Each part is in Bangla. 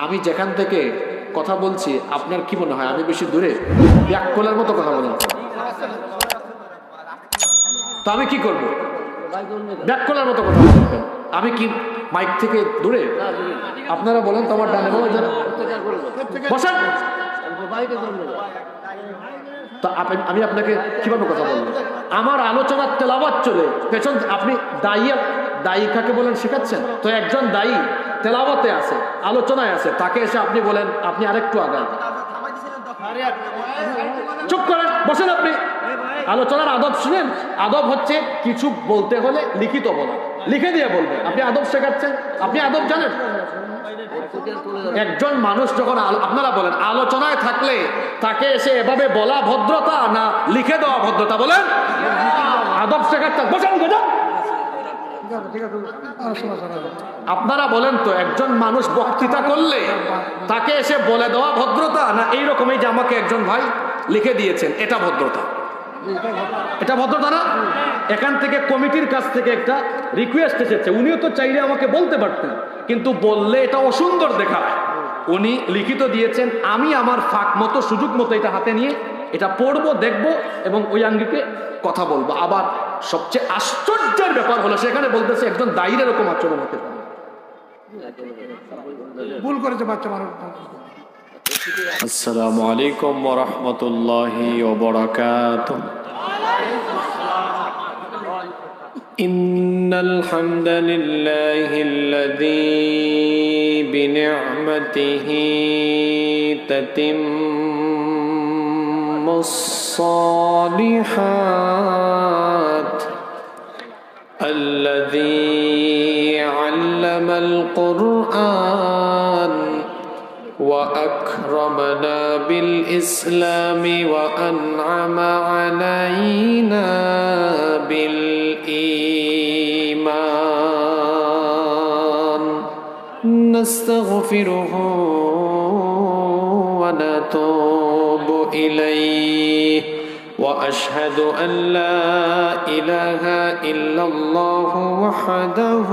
আমি যেখান থেকে কথা বলছি আপনার কি মনে হয় আমি বেশি দূরে? ব্যাককলের মতো কথা বলেন তো আমি কি করবো? ব্যাককলের মতো কথা বলবেন। আমি কি মাইক থেকে দূরে? আপনারা বলেন তো আমার ডানে বসেন। তো আমি আপনাকে কিভাবে কথা বলবো? আমার আলোচনার তেলাওয়াত চলে পেছন, আপনি দায়ী কাকে বলেন শেখাচ্ছেন? তো একজন দায়ী তেলাওয়াতে আছে, আলোচনায় আছে, তাকে এসে আপনি বলেন আপনি আরেকটু আগান। চুপ করেন, বসেন। আপনি আলোচনার আদব শুনেন। আদব হচ্ছে কিছু বলতে হলে লিখিত বলা, লিখে দিয়ে বলবে। আপনি আদব শেখাচ্ছেন, আপনি আদব জানেন? একজন মানুষ যখন আপনারা বলেন আলোচনায় থাকলে তাকে এসে এভাবে বলা ভদ্রতা না লিখে দেওয়া ভদ্রতা? বলেন আদব শেখাচ্ছেন, বসেন। আপনারা বলেন তো একজন মানুষ বক্তৃতা করলে তাকে এসে বলে দেওয়া ভদ্রতা না এইরকমই যে আমাকে একজন ভাই লিখে দিয়েছেন এটা ভদ্রতা? এটা ভদ্রতা না? এখান থেকে কমিটির কাছ থেকে একটা রিকোয়েস্ট এসেছে, উনিও তো চাইলে আমাকে বলতে পারতেন, কিন্তু বললে এটা অসুন্দর দেখায়। উনি লিখিত দিয়েছেন, আমি আমার ফাঁক মতো সুযোগ মতো এটা হাতে নিয়ে এটা পড়বো, দেখবো এবং ওই আঙ্গিকে কথা বলবো। আবার সবচেয়ে আশ্চর্যের ব্যাপার হলো সেখানে বলতেছে একজন দায়ীর এরকম আচরণ হতে পারে। ভুল করেছে বাচ্চা মানুষ। আসসালামু আলাইকুম ওয়া রাহমাতুল্লাহি ওয়া বারাকাতুহু। ইন্নাল হামদালিল্লাহিল্লাযী বিনি'মাতিহি তাতিম্মুস সালিহাত আল্লাযী আল্লামাল কুরআন وأكرمنا بالإسلام وأنعم علينا بالإيمان نستغفره ونتوب إليه وأشهد أن لا إله إلا الله وحده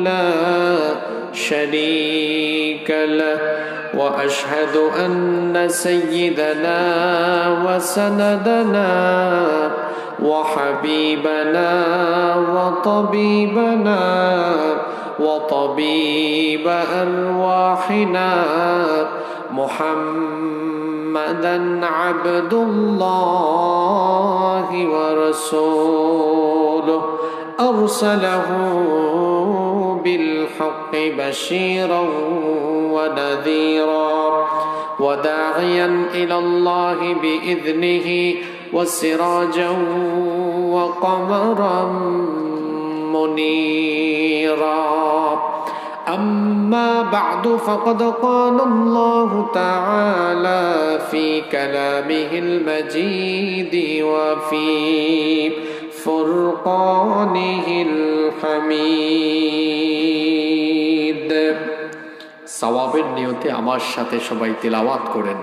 لا شريك له وأشهد أن سيدنا وسندنا وحبيبنا وطبيبنا وطبيب أرواحنا محمدا عبد الله ورسوله أرسله بالحق بشيرا ونذيرا وداعيا إلى الله بإذنه وسراجا وقمرا منيرا أما بعد فقد قال الله تعالى في كلامه المجيد وفي فرقانه الحميد সওয়াবের নিয়তে আমার সাথে সবাই তিলাওয়াত করেন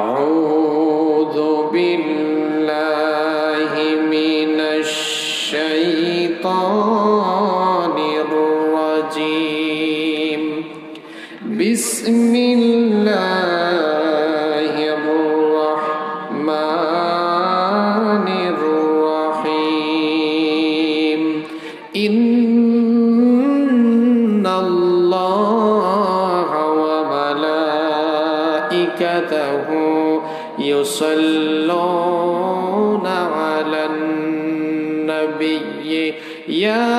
আউযু বিল্লাহি মিনাশ শাইতানির রাজীম বিসমিল্লাহির রাহমানির রাহিম يصلون على النبي يا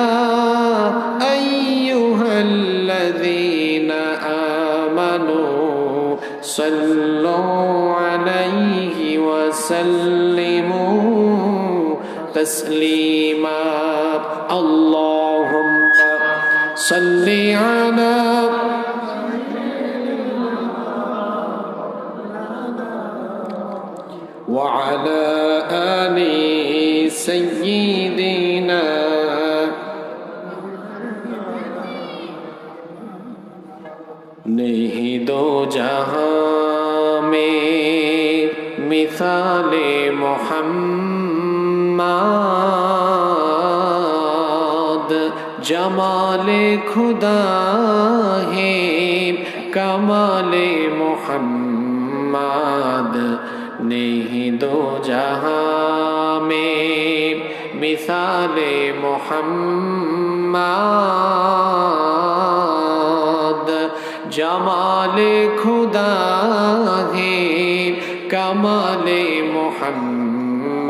أيها الذين آمنوا صلوا عليه وسلموا تسليما اللهم صل على وعلى آل سيدنا नहीं दो जहां में मिसाले मोहम्मद जमाले खुदा है कमाले मोहम्मद नहीं दो जहां में मिसाले मोहम्मद जमाले खुदा है कमाले मोहम्मद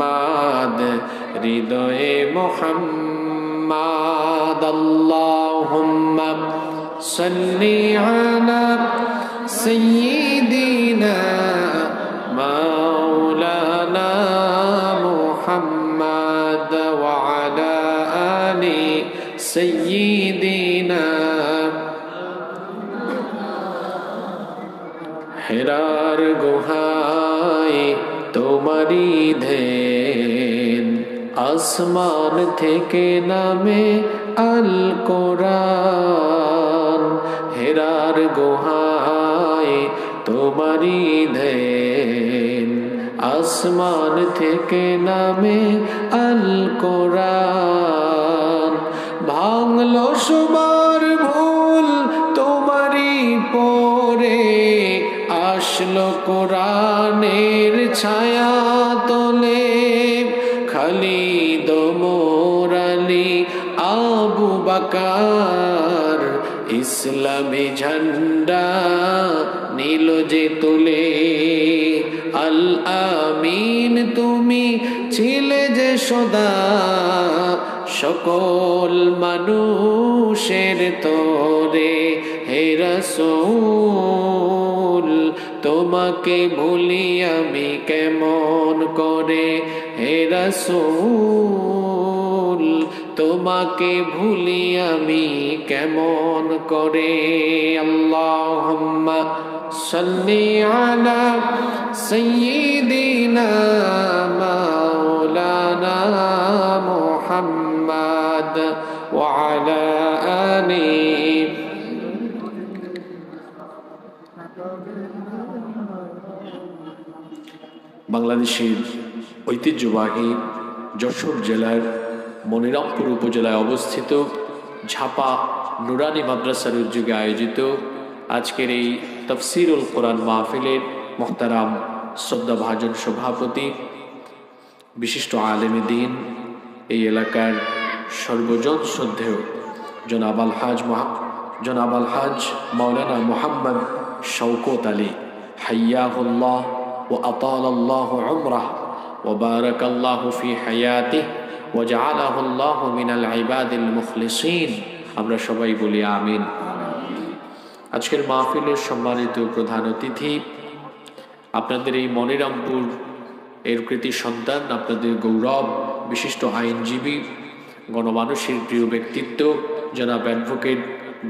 हृदय मोहम्मद अल्लाहुम्मा सल्ली अला सय्यिदिना मौलाना मुहम्मद व अला आलि सय्यिदिना हेरार गुहाए तुम्हारी ध्यान आसमान थेके नामे अल कुरान हेरार गुहाए तुम्हारी ध्यान आसमान थेके नामे अल कुरान भांगलो सुबार भूल तुम्हारी पोरे आशलो कुरानेर छाया तोले खालिद मोर आली आबू बकर इस्लामी झंडा नील जे तुले अल आमीन तुमी छिले जे सदा सकल मानुषेर तोरे हे रसूल তোমাকে ভুলি আমি কেমন করে হে রাসূল তোমাকে ভুলি আমি কেমন করে আল্লাহুম্মা সাল্লি আলা সাইয়্যিদিনা মাওলানা মুহাম্মদ ওয়া আলা আলি বাংলাদেশের ঐতিহ্যবাহী যশোর জেলার মনিরামপুর উপজেলায় অবস্থিত ঝাপা নুরানি মাদ্রাসার উদ্যোগে আয়োজিত আজকের এই তাফসীরুল কোরআন মাহফিলের মুহতারাম শ্রদ্ধাভাজন সভাপতি বিশিষ্ট আলেমে দ্বীন এই এলাকার সর্বজন শ্রদ্ধেয় জনাব আল হাজ মাওলানা মুহাম্মদ শওকত আলী হাইয়াহুল্লাহ وأطال الله عمره وبارك الله في حياته وجعله الله من العباد المخلصين আমরা সবাই বলি আমিন আজকের মাহফিলের সম্মানিত প্রধান অতিথি আপনাদের এই মনিরামপুর এর কৃতি সন্তান আপনাদের গৌরব বিশিষ্ট আইনজীবী গণমানুষের প্রিয় ব্যক্তিত্ব জনাব অ্যাডভোকেট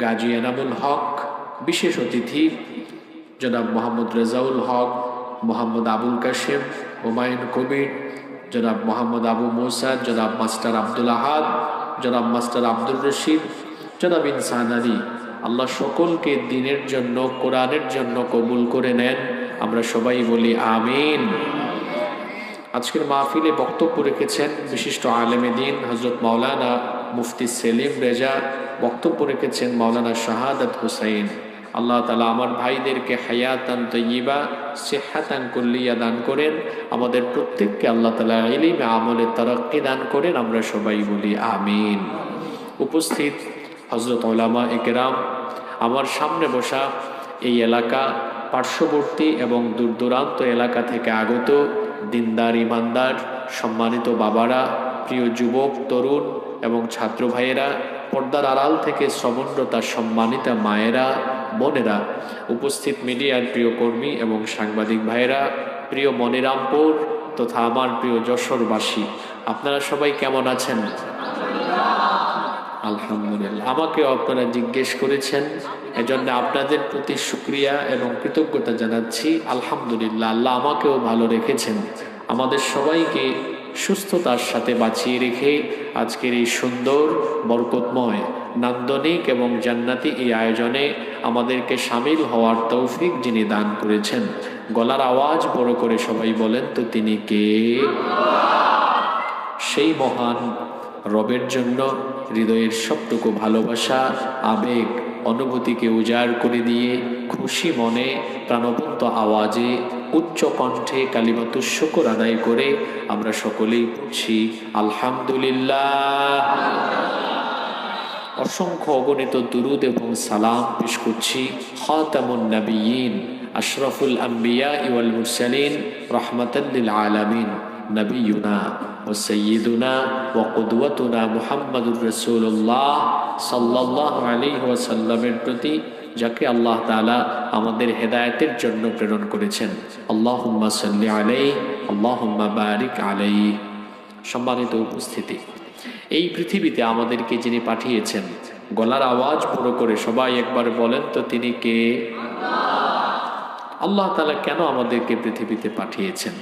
গাজী এনামুল হক বিশেষ অতিথি জনাব মোহাম্মদ রেজাউল হক মোহাম্মদ আবুল কাশেম হুমায়ুন কবির জনাব মোহাম্মদ আবু মুসা জনাব মাস্টার আব্দুল আহাদ জনাব মাস্টার আব্দুর রশিদ জনাব ইনসান আলী আল্লাহ সকলকে দ্বীনের জন্য কোরআনের জন্য কবুল করে নেন আমরা সবাই বলি আমিন আজকের মাহফিলে বক্তব্য রেখেছেন বিশিষ্ট আলেমে দ্বীন হযরত মাওলানা মুফতি সেলিম রেজা বক্তব্য রেখেছেন মাওলানা শাহাদাত হুসাইন আল্লাহ তাআলা আমার ভাইদেরকে হায়াতান তাইয়্যিবা সিহহাতান কুল্লিয়া দান করেন আমাদের প্রত্যেককে আল্লাহ তাআলা ইলমে আমলে তারাক্কি দান করেন আমরা সবাই বলি আমিন উপস্থিত হযরত উলামা ইকরাম আমার সামনে বসা এই এলাকা পার্শ্ববর্তী এবং দূরদূরান্ত এলাকা থেকে আগত দিনদার ইমানদার সম্মানিত বাবারা প্রিয় যুবক তরুণ এবং ছাত্র ভাইয়েরা পর্দার আড়াল থেকে শ্রবণরতা সম্মানিতা মায়েরা বোনেরা উপস্থিত মিডিয়ার প্রিয় কর্মী এবং সাংবাদিক ভাইয়েরা প্রিয় মনিরামপুর তথা আমার প্রিয় যশোরবাসী আপনারা সবাই কেমন আছেন আলহামদুলিল্লাহ আমাকেও আপনারা জিজ্ঞেস করেছেন এজন্য আপনাদের প্রতি শুকরিয়া এবং কৃতজ্ঞতা জানাচ্ছি আলহামদুলিল্লাহ আল্লাহ আমাকেও ভালো রেখেছেন আমাদের সবাইকে সুস্থতার সাথে বাঁচিয়ে রেখে আজকের এই সুন্দর বরকতময় নান্দনিক এবং জান্নাতি এই আয়োজনে আমাদেরকে শামিল হওয়ার তৌফিক যিনি দান করেছেন গলার আওয়াজ বড় করে সবাই বলেন তো তিনি কে সেই মহান রবের জন্য হৃদয়ের সবটুকু ভালোবাসা, আবেগ, অনুভূতিকে উজাড় করে দিয়ে খুশি মনে প্রাণবন্ত আওয়াজে উচ্চ কণ্ঠে কালিমাতুশ শুকর আদায় করে আমরা সকলেই পড়ছি আলহামদুলিল্লাহ। অসংখ্য অগণিত দুরুদ এবং সালাম পেশ করছি খাতামুন নবিয়্যিন আশরাফুল আম্বিয়া ওয়াল মুরসালিন রাহমাতাল লিল আলামিন নবিয়ুনা ওয়া সাইয়্যিদুনা ওয়া কুদওয়াতুনা মুহাম্মাদুর রাসূলুল্লাহ সাল্লাল্লাহু আলাইহি ওয়াসাল্লামের প্রতি, যাকে আল্লাহ তাআলা আমাদের হেদায়েতের জন্য প্রেরণ করেছেন। আল্লাহুম্মা সাল্লি আলাইহি আল্লাহুম্মা বারিক আলাইহি। সম্মানিত উপস্থিতি, এই পৃথিবীতে আমাদেরকে যিনি পাঠিয়েছেন, গলার আওয়াজ বড় করে সবাই একবার বলেন তো, তিনি কে? আল্লাহ তাআলা কেন আমাদেরকে পৃথিবীতে পাঠিয়েছেন?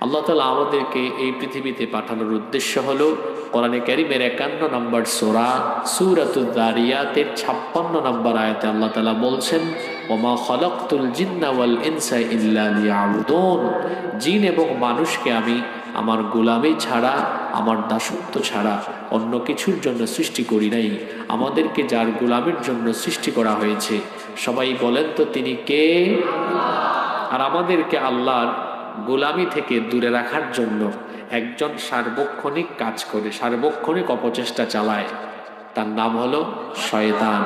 আল্লাহ তাআলা আমাদেরকে এই পৃথিবীতে পাঠানোর উদ্দেশ্য হলো কোরআনে কারীমের 51 নম্বর সূরা সূরাতুয যারিয়াতের 56 নম্বর আয়াতে আল্লাহ তাআলা বলছেন, ওমা খালাকতুল জিন্না ওয়াল ইনসা ইল্লা লিয়াবুদুন। জিন এবং মানুষকে আমি আমার গোলামি ছাড়া, আমার দাসত্ব ছাড়া অন্য কিছুর জন্য সৃষ্টি করি নাই। আমাদেরকে যার গোলামির জন্য সৃষ্টি করা হয়েছে, সবাই বলেন তো তিনি কে? আর আমাদেরকে আল্লাহর গোলামি থেকে দূরে রাখার জন্য একজন সার্বক্ষণিক কাজ করে, সার্বক্ষণিক অপচেষ্টা চালায়, তার নাম হলো শয়তান।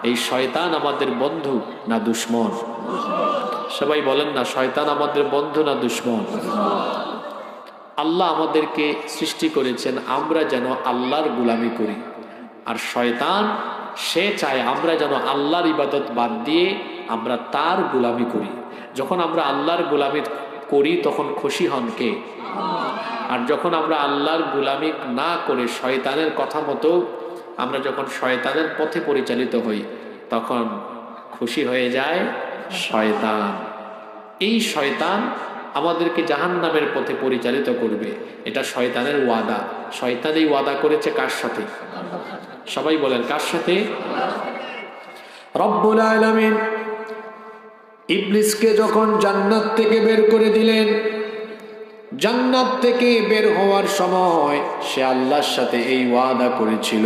এই শয়তান আমাদের বন্ধু না দুশ্মন? সবাই বলেন না, শয়তান আমাদের বন্ধু না দুশ্মন? আল্লাহ আমাদেরকে সৃষ্টি করেছেন আমরা যেন আল্লাহর গোলামি করি, আর শয়তান সে চায় আমরা যেন আল্লাহর ইবাদত বাদ দিয়ে আমরা তার গোলামি করি। যখন আমরা আল্লাহর গোলামি করি তখন খুশি হন কে? আর যখন আমরা আল্লাহর গোলামি না করে শয়তানের কথা মতো আমরা যখন শয়তানের পথে পরিচালিত হই, তখন খুশি হয়ে যায় শয়তান। এই শয়তান আমাদেরকে জাহান্নামের পথে পরিচালিত করবে, এটা শয়তানের ওয়াদা। শয়তান এই ওয়াদা করেছে কার সাথে? সবাই বলেন কার সাথে? রব্বুল আলামিন ইবলিসকে যখন জান্নাত থেকে বের করে দিলেন, জান্নাত থেকে বের হওয়ার সময় সে আল্লাহর সাথে এই ওয়াদা করেছিল।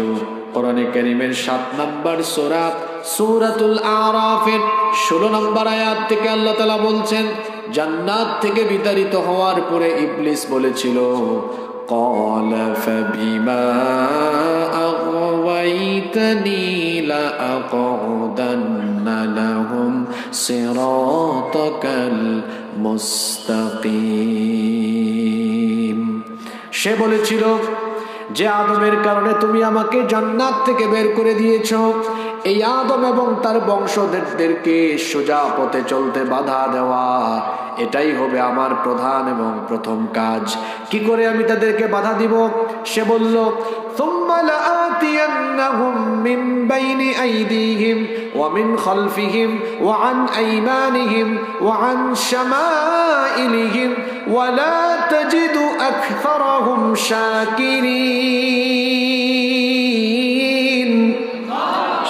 কোরআনে কারীমের 7 নম্বর সূরা সূরাতুল আরাফের 16 নম্বর আয়াত থেকে আল্লাহ তাআলা বলছেন, জান্নাত থেকে বিতাড়িত হওয়ার পরে ইবলিস বলেছিল, ক্বালা ফাবিমা আগওয়াইতানি লাআকউদান্না লাহুম সিরাতাকাল মুস্তাকিম। সে বলেছিল যে আদমের কারণে তুমি আমাকে জান্নাত থেকে বের করে দিয়েছো, এই আদম এবং তার বংশধরদেরকে সোজা পথে চলতে বাধা দেওয়া, এটাই হবে আমার প্রধান এবং প্রথম কাজ। কি করে আমি তাদেরকে বাধা দিব? সে বলল, থুম্মা লাআতিয়ান্নাহুম মিন বাইনি আইদিহিম ওয়া মিন খালফিহিম ওয়া আন আইমানিহিম ওয়া আন শামাইলিহিম ওয়া লা তাজিদু আকসারাহুম শাকিরিন।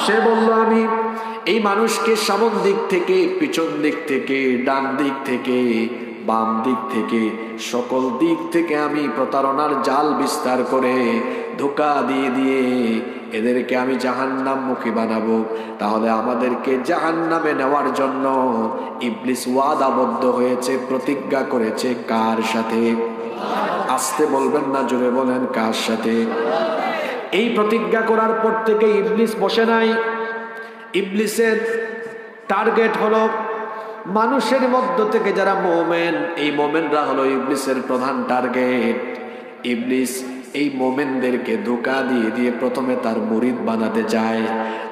সে বলল, আমি এই মানুষকে সামন দিক থেকে, পিছন দিক থেকে, ডান দিক থেকে, বাম দিক থেকে, সকল দিক থেকে আমি প্রতারণার জাল বিস্তার করে ধোঁকা দিয়ে দিয়ে এদেরকে আমি জাহান্নামমুখী বানাবো। তাহলে আমাদেরকে জাহান্নামে নেওয়ার জন্য ইবলিস ওয়াদাবদ্ধ হয়েছে, প্রতিজ্ঞা করেছে কার সাথে? আস্তে বলবেন না, জোরে বলেন কার সাথে? এই প্রতিজ্ঞা করার পর থেকে ইবলিস বসে নাই। ইবলিসের টার্গেট হলো মানুষের মধ্য থেকে যারা মুমিন, এই মুমিনরা হলো ইবলিসের প্রধান টার্গেট। ইবলিস এই মুমিনদেরকে ধোঁকা দিয়ে দিয়ে প্রথমে তার মুরিদ বানাতে চায়।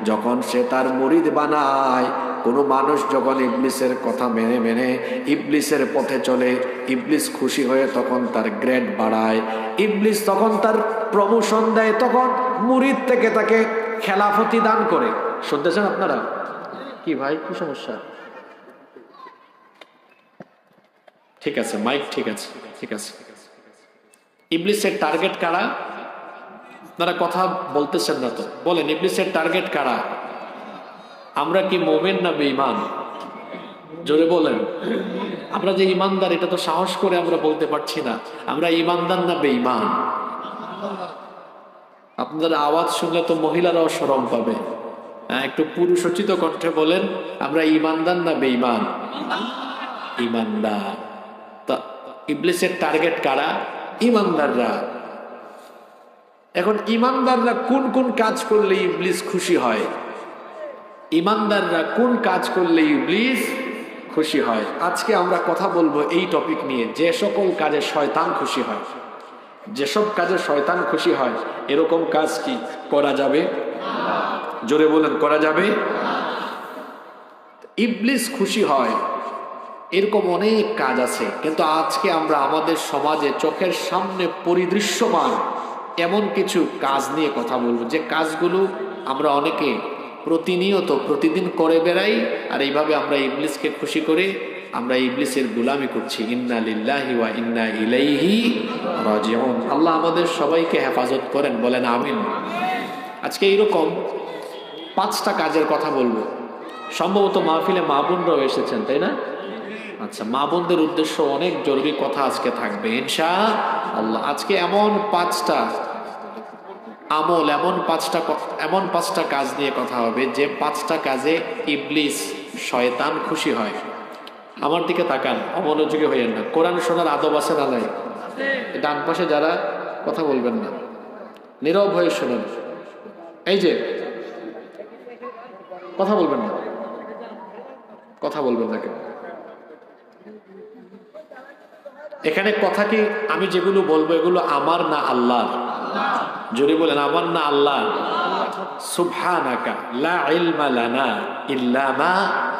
যখন সে তার মুরিদ বানায়, কোনো মানুষ যখন ইবলিসের কথা মেনে মেনে ইবলিসের পথে চলে, ইবলিস খুশি হয়ে তখন তার গ্রেড বাড়ায়, ইবলিস তখন তার প্রমোশন দেয়, তখন মুরিদ থেকে তাকে খেলাফতি দান করে। শুনতেছেন আপনারা? কি ভাই, কি সমস্যা? ঠিক আছে, মাইক ঠিক আছে, ঠিক আছে। ইবলিসের টার্গেট কারা? আপনারা কথা বলতেছেন না তো, বলেন ইবলিসের টার্গেট কারা? আমরা কি মুমিন না বেঈমান? জোরে বলেন। আমরা যে ইমানদার, এটা তো সাহস করে আমরা বলতে পারছি না। আমরা ইমানদার না বেঈমান? আপনাদের আওয়াজ শুনলে তো মহিলারাও শরম পাবে। হ্যাঁ, একটু পুরুষোচিত কণ্ঠে বলেন, আমরা ইমানদার না বেঈমান? ইমানদার। তা ইবলিসের টার্গেট কারা? ইমানদাররা। এখন ইমানদাররা কোন কোন কাজ করলে ইবলিস খুশি হয়? ইমানদাররা কোন কাজ করলে ইবলিস খুশি হয়? আজকে আমরা কথা বলবো এই টপিক নিয়ে, যে সকল কাজে শয়তান খুশি হয়। যেসব কাজে শয়তান খুশি হয় এরকম কাজ কি করা যাবে? জোরে বলেন, করা যাবে? ইবলিস খুশি হয় এরকম অনেক কাজ আছে, কিন্তু আজকে আমরা আমাদের সমাজে চোখের সামনে পরিদৃশ্যমান এমন কিছু কাজ নিয়ে কথা বলবো, যে কাজগুলো আমরা অনেকে প্রতিনিয়ত প্রতিদিন করে বেড়াই, আর এইভাবে আমরা ইবলিসকে খুশি করে আমরা ইবলিসের গোলামি করছি। ইন্না লিল্লাহি ওয়া ইন্না ইলাইহি রাজিউন। আল্লাহ আমাদের সবাইকে হেফাজত করেন, বলেন আমিন। আজকে এইরকম 5টা কাজের কথা বলবো। সম্ভবত মাহফিলে মা বোনরাও এসেছেন, তাই না? আচ্ছা, মা বোনদের উদ্দেশ্য অনেক জরুরি কথা আজকে থাকবে ইনশাআল্লাহ। আজকে এমন 5টা আমল, এমন পাঁচটা কাজ নিয়ে কথা হবে, যে 5টা কাজে ইবলিস শয়তান খুশি হয়। আমার দিকে তাকান, অমনোযোগী হইয়েন না। কোরআন শোনার আদব আছে না নাই? ডান পাশে যারা, কথা বলবেন না, নীরব হয়ে শুনুন। এই যে কথা বলবেন না, কথা বলবেন না কেন? এখানে কথা কি, আমি যেগুলো বলবো এগুলো আমার না আল্লাহর? জোরে বলেন, আমার না আল্লাহর? সুবহানাকা লা ইলমা লানা ইল্লা মা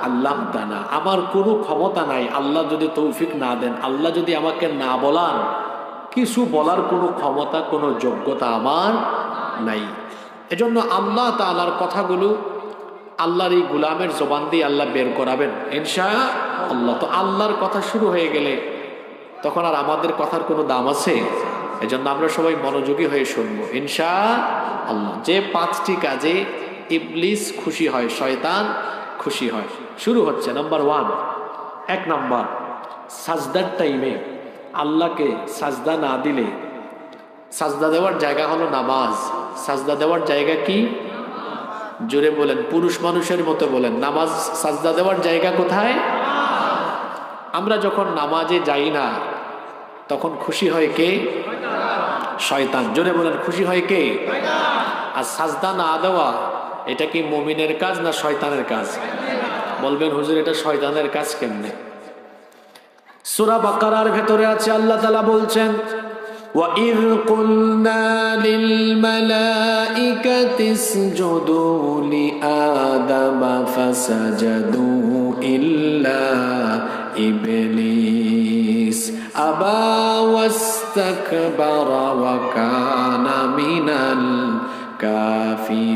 আল্লামতানা। আমার কোনো ক্ষমতা নাই, আল্লাহ যদি তৌফিক না দেন, আল্লাহ যদি আমাকে না বলান, কিছু বলার কোনো ক্ষমতা, কোনো যোগ্যতা আমার নাই। এজন্য আল্লাহ তাআলার কথাগুলো আল্লাহর এই গোলামের জবান দিয়ে আল্লাহ বের করাবেন ইনশাআল্লাহ। তো আল্লাহর কথা শুরু হয়ে গেলে তখন আর আমাদের কথার কোনো দাম আছে? এজন্য আমরা সবাই মনোযোগী হয়ে শুনবো ইনশাআল্লাহ। যে 5টি কাজে ইবলিস খুশি হয়, শয়তান খুশি হয়। শুরু হচ্ছে নাম্বার 1। 1 নাম্বার, সাজদার টাইমে আল্লাহকে সাজদা না দিলে, সাজদা দেওয়ার জায়গা হলো নামাজ। সাজদা দেওয়ার জায়গা কি? জোরে বলেন, পুরুষ মানুষের মতো বলেন, নামাজ সাজদা দেওয়ার জায়গা কোথায়? আমরা যখন নামাজে যাই না তখন খুশি হয় কে? শয়তান। জোরে বলেন, খুশি হয় কে? আর সাজদা না দেওয়া, এটা কি মুমিনের কাজ না শয়তানের কাজ? বলবেন হুজুর এটা শয়তানের কাজ কেমনে? সূরা বাকারার ভেতরে আছে, আল্লাহ তাআলা বলছেন, وَإِذْ قُلْنَا لِلْمَلَائِكَةِ اسْجُدُوا لِآدَمَ فَسَجَدُوا إِلَّا إِبْلِيسَ أَبَى وَاسْتَكْبَرَ وَكَانَ مِنَ الْكَافِرِينَ।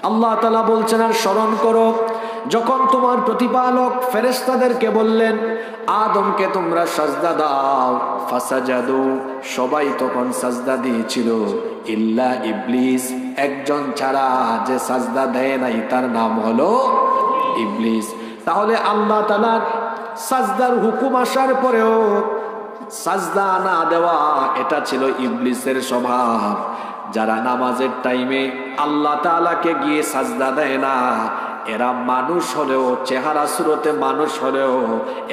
আল্লাহ তাআলা বলছেন, আর স্মরণ করো যখন তোমার প্রতিপালক ফেরেশতাদেরকে বললেন, আদমকে তোমরা সাজদা দাও, ফাসাজাদু, সবাই তখন সাজদা দিয়েছিল, ইল্লা ইবলিস, একজন ছাড়া, যে সাজদা দেয় নাই তার নাম হলো ইবলিস। তাহলে আল্লাহ তাআলার সাজদার হুকুম আসার পরেও সাজদা না দেওয়া, এটা ছিল ইবলিসের স্বভাব। যারা নামাজের টাইমে আল্লাহ তাআলাকে গিয়ে সাজদা দেয় না, এরা মানুষ হলেও, চেহারা সুরতে মানুষ হলেও,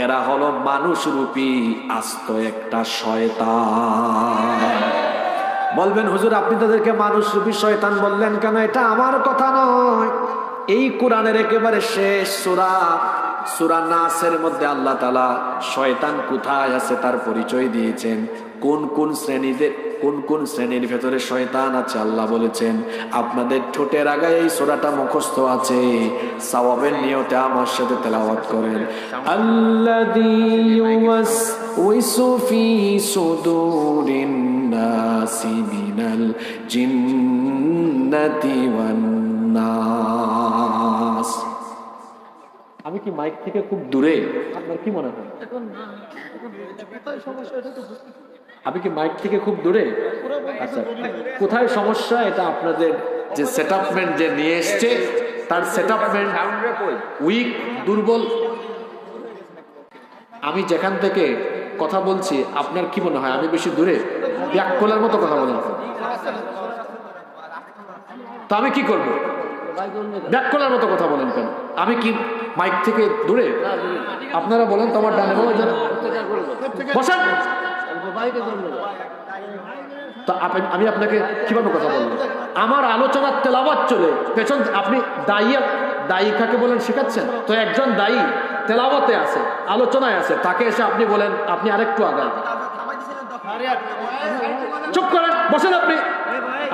এরা হলো মানুষ রূপী আস্ত একটা শয়তান। বলবেন হুজুর আপনি তাদেরকে মানুষ রূপী শয়তান বললেন কেন? এটা আমার কথা নয়, এই কোরআনের একেবারে শেষ সূরা নাসের মধ্যে আল্লাহ তাআলা শয়তান কোথায় আছে তার পরিচয় দিয়েছেন। কোন কোন শ্রেণীর ভেতরে শয়তান আছে আল্লাহ বলেছেন। আপনাদের ঠোঁটের আগায় এই সূরাটা মুখস্থ আছে, সওয়াবের নিয়তে আমার সাথে তেলাওয়াত করেন। আল্লাযী ইউওয়াসউইসু ফি সুদুরিন নাসি মিনাল জিন্নাতি ওয়ান নাস। আমি কি মাইক থেকে খুব দূরে? আপনার কি মনে হয়? আমি কি মাইক থেকে খুব দূরে? আচ্ছা, কোথায় সমস্যা? এটা আপনাদের যে সেটআপমেন্ট যে নিয়ে এসছে, তার সেটআপমেন্ট উইক, দুর্বল। আমি যেখান থেকে কথা বলছি আপনার কি মনে হয় আমি বেশি দূরে? ব্যাককলের মতো কথা বলেন। তা আমি কি করব? ব্যাককলের মতো কথা বলেন কেন? আমি কি মাইক থেকে দূরে? আপনারা বলেন তো, আমার ডানে বামে যান, বসেন। তা আমি আপনাকে কিভাবে কথা বলবো? আমার আলোচনার তেলাওয়াত চলে পেছন, আপনি দায়িকাকে বলেন শেখাচ্ছেন তো। একজন দায়ী তেলাওয়াতে আছে, আলোচনায় আছে, তাকে এসে আপনি বলেন আপনি আরেকটু আগান। চুপ করেন, বসেন। আপনি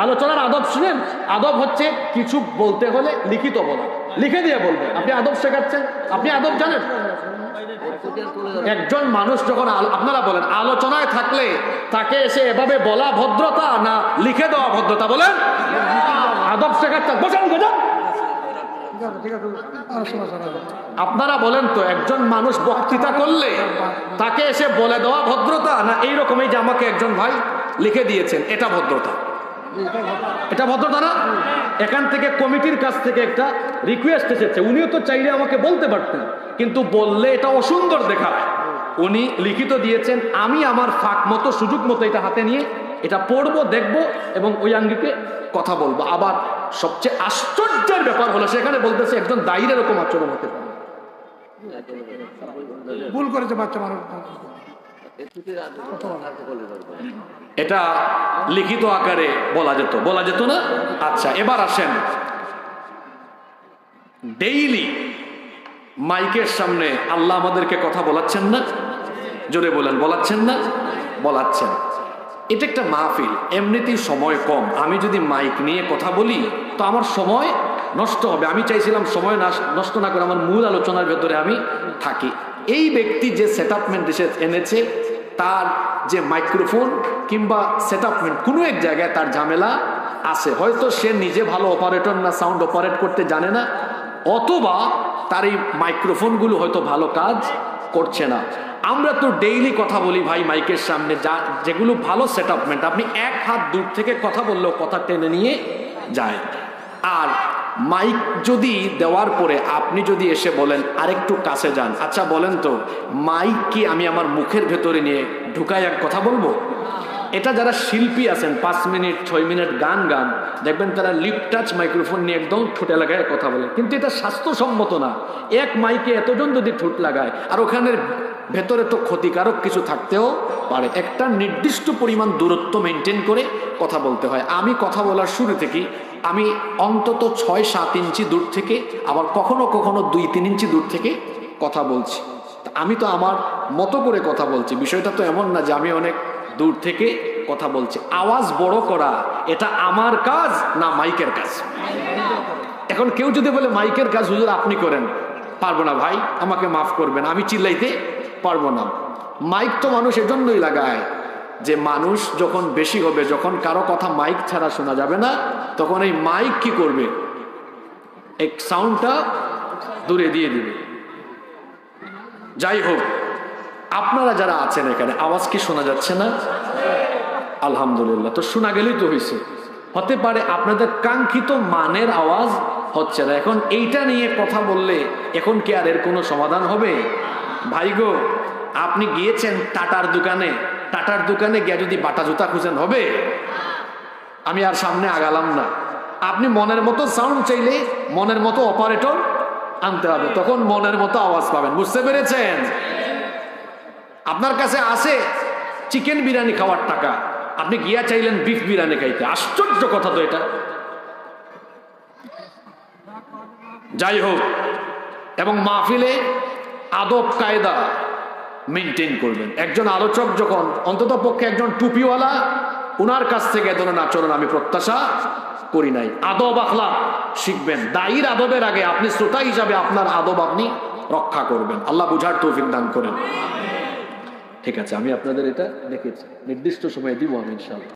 আলোচনার আদব শুনেন। আদব হচ্ছে কিছু বলতে হলে লিখিত বলা, লিখে দিয়ে বলবে। আপনি আদব শেখাচ্ছেন, আপনি আদব জানেন? একজন মানুষ যখন আপনারা বলেন আলোচনায় থাকলে তাকে এসে এভাবে বলা ভদ্রতা না লিখে দেওয়া ভদ্রতা? বলেন আদব শেখাচ্ছেন, বসেন বসেন। আপনারা বলেন তো, একজন মানুষ বক্তৃতা করলে তাকে এসে বলে দেওয়া ভদ্রতা না এইরকমই যে আমাকে একজন ভাই লিখে দিয়েছেন, এটা ভদ্রতা? এটা ভদ্রতা না? এখান থেকে কমিটির কাছ থেকে একটা রিকোয়েস্ট এসেছে, উনিও তো চাইলে আমাকে বলতে পারতেন, কিন্তু বললে এটা অসুন্দর দেখায়। উনি লিখিত দিয়েছেন, আমি আমার ফাঁক মতো সুযোগ মতো এটা হাতে নিয়ে এটা পড়বো, দেখবো এবং ওই আঙ্গিকে কথা বলবো। আবার সবচেয়ে আশ্চর্যের ব্যাপার হলো সেখানে বলতেছে একজন দায়ীর এরকম আচরণ হতে পারে। ভুল করেছে বাচ্চা মানুষ, এটা লিখিত আকারে বলা যেত না? আচ্ছা, এবার আসেন, ডেইলি মাইকের সামনে আল্লাহ আমাদেরকে কথা বলাচ্ছেন না? জোরে বলেন, বলাচ্ছেন না? বলাচ্ছেন। এটা একটা মাহফিল, এমনিতেই সময় কম। আমি যদি মাইক নিয়ে কথা বলি তো আমার সময় নষ্ট হবে। আমি চাইছিলাম সময় নষ্ট না করে আমার মূল আলোচনার ভেতরে আমি থাকি। এই ব্যক্তি যে সেটআপমেন্ট এনেছে, তার যে মাইক্রোফোন কিংবা সেটআপমেন্ট কোনো এক জায়গায় তার ঝামেলা আছে। হয়তো সে নিজে ভালো অপারেটর না, সাউন্ড অপারেট করতে জানে না, অথবা তার এই মাইক্রোফোনগুলো হয়তো ভালো কাজ করছে না। আমরা তো ডেইলি কথা বলি ভাই মাইকের সামনে, যেগুলো ভালো সেটআপমেন্ট, আপনি এক হাত দূর থেকে কথা বললেও কথা টেনে নিয়ে যায়। আর মাইক যদি দেওয়ার পরে আপনি যদি এসে বলেন আরেকটু কাছে যান, আচ্ছা বলেন তো, মাইক কি আমি আমার মুখের ভেতরে নিয়ে ঢুকাই এক কথা বলবো? এটা যারা শিল্পী আছেন 5 মিনিট 6 মিনিট গান দেখবেন তারা লিপ টাচ মাইক্রোফোন নিয়ে একদম ঠোঁটে লাগায় কথা বলে, কিন্তু এটা স্বাস্থ্যসম্মত না। এক মাইকে এতজন যদি ঠোঁট লাগায়, আর ওখানের ভেতরে তো ক্ষতিকারক কিছু থাকতেও পারে। একটা নির্দিষ্ট পরিমাণ দূরত্ব মেনটেন করে কথা বলতে হয়। আমি কথা বলার শুরু থেকে আমি অন্তত 6-7 ইঞ্চি দূর থেকে, আবার কখনো কখনো 2-3 ইঞ্চি দূর থেকে কথা বলছি। আমি তো আমার মতো করে কথা বলছি, বিষয়টা তো এমন না যে আমি অনেক দূর থেকে কথা বলছি। আওয়াজ বড় করা এটা আমার কাজ না মাইকের কাজ? এখন কেউ যদি বলে মাইকের কাজ হুজুর আপনি করেন, পারবো না ভাই, আমাকে মাফ করবেন, আমি চিল্লাইতে পারবো না। মাইক তো মানুষ এজন্যই লাগায় যে মানুষ যখন বেশি হবে, যখন কারো কথা মাইক ছাড়া শোনা যাবে না, তখন এই মাইক কি করবে, এক সাউন্ডটা দূরে দিয়ে দিবে। যাই হোক, আপনারা যারা আছেন এখানে আওয়াজ কি শোনা যাচ্ছে না? আলহামদুলিল্লাহ, তো শোনা গেলেই তো হয়েছে। হতে পারে আপনাদের কাঙ্ক্ষিত মানের আওয়াজ হচ্ছে না। এখন এইটা নিয়ে কথা বললে এখন কি আর এর কোনো সমাধান হবে? ভাই গো, আপনি গিয়েছেন টাটার দোকানে গিয়ে যদি বাটা জুতা খুঁজেন হবে? আমি আর সামনে আগালাম না। আপনি মনের মতো সাউন্ড চাইলে মনের মতো অপারেটর আনতে হবে, তখন মনের মতো আওয়াজ পাবেন। বুঝতে পেরেছেন? আপনার কাছে আছে চিকেন বিরিয়ানি খাওয়ার টাকা, আপনি গিয়া চাইলেন বিফ বিরিয়ানি খাইতে, আশ্চর্য কথা তো এটা। যাই হোক, এবং মাহফিলে আদব কায়দা মেনটেন করবেন। একজন আলোচক যখন, অন্তত পক্ষে একজন টুপিওয়ালা, ওনার কাছ থেকে এ ধরনের আচরণ আমি প্রত্যাশা করি নাই। আদব আখলাক শিখবেন। দায়ীর আদবের আগে আপনি শ্রোতা হিসাবে আপনার আদব আপনি রক্ষা করবেন। আল্লাহ বুঝার তৌফিক দান করেন। ঠিক আছে, আমি আপনাদের এটা দেখেছি, নির্দিষ্ট সময়ে দিব আমি ইনশাআল্লাহ।